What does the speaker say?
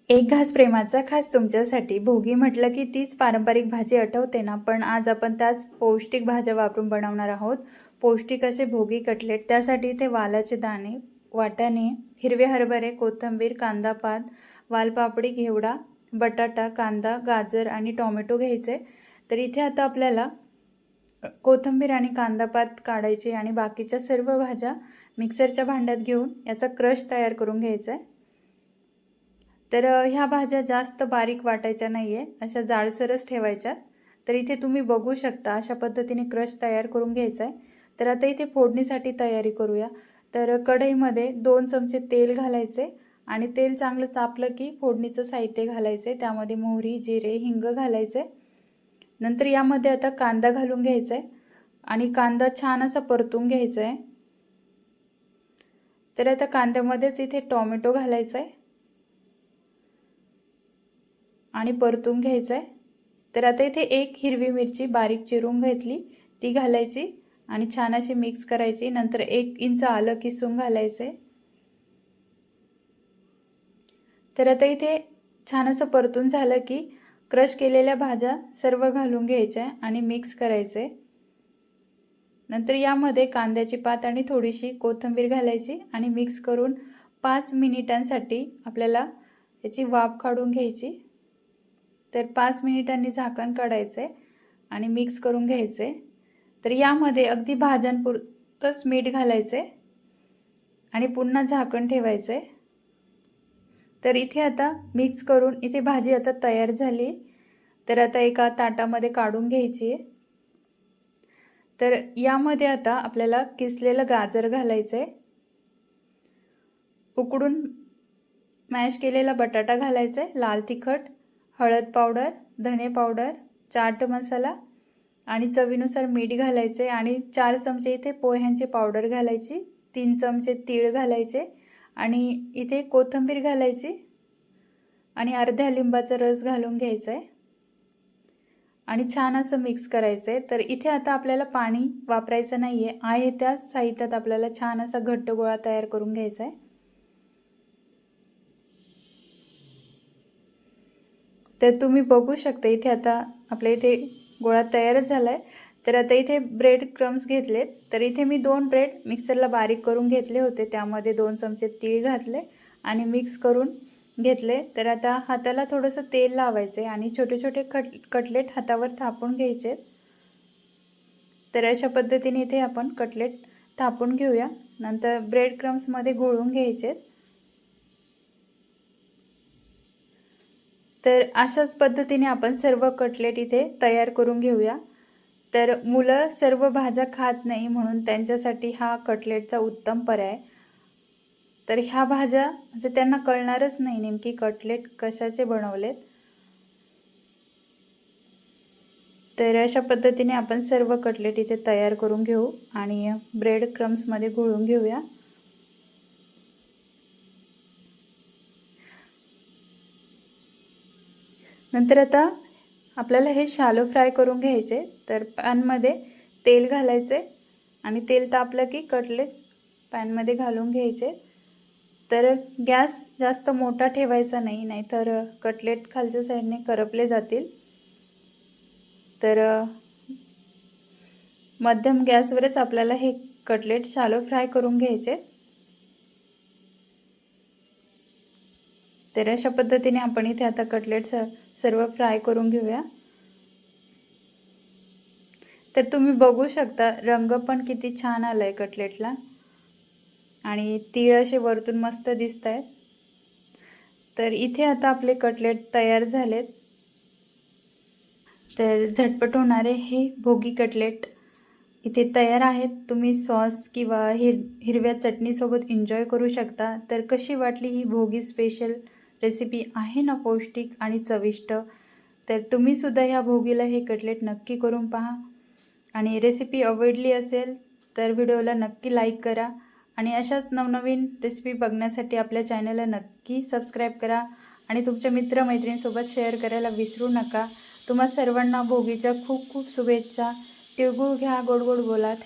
एक घास प्रेमाचा खास तुमच्यासाठी. भोगी म्हटलं की तीच पारंपरिक भाजी आठवते ना, पण आज आपण त्याच पौष्टिक भाज्या वापरून बनवणार आहोत. पौष्टिक असे भोगी कटलेट. त्यासाठी इथे वालाचे दाणे, वाटाणे, हिरवे हरभरे, कोथिंबीर, कांदा पात, वालपापडी, घेवडा, बटाटा, कांदा, गाजर आणि टोमॅटो घ्यायचे. तर इथे आता आपल्याला कोथिंबीर आणि कांदा पात काढायचे आणि बाकीच्या सर्व भाज्या मिक्सरच्या भांड्यात घेऊन याचा क्रश तयार करून घ्यायचा आहे. तर ह्या भाज्या जास्त बारीक वाटायच्या नाही आहे, अशा जाडसरच ठेवायच्यात. तर इथे तुम्ही बघू शकता अशा पद्धतीने क्रश तयार करून घ्यायचा आहे. तर आता इथे फोडणीसाठी तयारी करूया. तर कढईमध्ये 2 चमचे तेल घालायचे आणि तेल चांगलं तापलं की फोडणीचं साहित्य घालायचे. त्यामध्ये मोहरी, जिरे, हिंग घालायचे. नंतर यामध्ये आता कांदा घालून घ्यायचा आहे आणि कांदा छान असा परतून घ्यायचा आहे. तर आता कांद्यामध्येच इथे टोमॅटो घालायचा आहे आणि परतून घ्यायचं आहे. तर आता इथे एक हिरवी मिरची बारीक चिरून घेतली, ती घालायची आणि छान अशी मिक्स करायची. नंतर 1 इंच आलं किसून घालायचे. तर आता इथे छान असं परतून झालं की क्रश केलेल्या भाज्या सर्व घालून घ्यायच्या आणि मिक्स करायचे. नंतर यामध्ये कांद्याची पात आणि थोडीशी कोथिंबीर घालायची आणि मिक्स करून 5 मिनिटांसाठी आपल्याला याची वाफ काढून घ्यायची. तर 5 मिनिटांनी झाकण काढायचे आणि मिक्स करून घ्यायचे. तर यामध्ये अगदी भाज्यांपुरतंच मीठ घालायचे आणि पुन्हा झाकण ठेवायचे. तर इथे आता मिक्स करून इथे भाजी आता तयार झाली. तर आता एका ताटामध्ये काढून घ्यायची आहे. तर यामध्ये आता आपल्याला किसलेलं गाजर घालायचं आहे, उकडून मॅश केलेला बटाटा घालायचा आहे, लाल तिखट, हळद पावडर, धने पावडर, चाट मसाला आणि चवीनुसार मीठ घालायचे आणि 4 चमचे इथे पोह्यांची पावडर घालायची, 3 चमचे तीळ घालायचे आणि इथे कोथिंबीर घालायची आणि अर्ध्या लिंबाचा रस घालून घ्यायचा आहे आणि छान असं मिक्स करायचं आहे. तर इथे आता आपल्याला पाणी वापरायचं नाही आहे त्याच साहित्यात आपल्याला छान असा घट्ट गोळा तयार करून घ्यायचा आहे. तर तुम्ही बघू शकता इथे आता आपल्या इथे गोळा तयार झाला आहे. तर आता इथे ब्रेड क्रम्स घेतलेत. तर इथे मी 2 ब्रेड मिक्सरला बारीक करून घेतले होते, त्यामध्ये 2 चमचे तीळ घातले आणि मिक्स करून घेतले. तर आता हाताला थोडंसं तेल लावायचे आणि छोटे छोटे कटलेट हातावर थापून घ्यायचे. तर अशा पद्धतीने इथे आपण कटलेट थापून घेऊया. नंतर ब्रेड क्रम्समध्ये घोळून घ्यायचे. तर अशाच पद्धतीने आपण सर्व कटलेट इथे तयार करून घेऊया. तर मुलं सर्व भाज्या खात नाही, म्हणून त्यांच्यासाठी हा कटलेटचा उत्तम पर्याय. तर ह्या भाज्या म्हणजे त्यांना कळणारच नाही नेमकी कटलेट कशाचे बनवलेत. तर अशा पद्धतीने आपण सर्व कटलेट इथे तयार करून घेऊ आणि ब्रेड क्रम्समध्ये घोळून घेऊया. नंतर आता आपल्याला हे शालो फ्राय करून घ्यायचे. तर पॅनमध्ये तेल घालायचे आणि तेल तापलं की कटलेट पॅनमध्ये घालून घ्यायचे. तर गॅस जास्त मोठा ठेवायचा नाही, नाहीतर कटलेट खालच्या साईडने करपले जातील. तर मध्यम गॅसवरच आपल्याला हे कटलेट शालो फ्राय करून घ्यायचे. तर अशा पद्धतीने आपण इथे आता कटलेट सर्व फ्राय करून घेऊया. तर तुम्ही बघू शकता रंग पण किती छान आलाय कटलेटला आणि तीळ असे वरतून मस्त दिसत आहेत. तर इथे आता आपले कटलेट तयार झालेत. तर झटपट होणारे हे भोगी कटलेट इथे तयार आहेत. तुम्ही सॉस किंवा हिरव्या चटणीसोबत एन्जॉय करू शकता. तर कशी वाटली ही भोगी स्पेशल रेसिपी? आहे ना पौष्टिक आणि चविष्ट. तर तुम्हीसुद्धा ह्या भोगीला हे कटलेट नक्की करून पहा आणि रेसिपी आवडली असेल तर व्हिडिओला नक्की लाईक करा आणि अशाच नवनवीन रेसिपी बघण्यासाठी आपल्या चॅनलला नक्की सबस्क्राईब करा आणि तुमच्या मित्रमैत्रिणींसोबत शेअर करायला विसरू नका. तुम्हा सर्वांना भोगीच्या खूप खूप शुभेच्छा. तिळगुळ घ्या, गोड गोड बोला.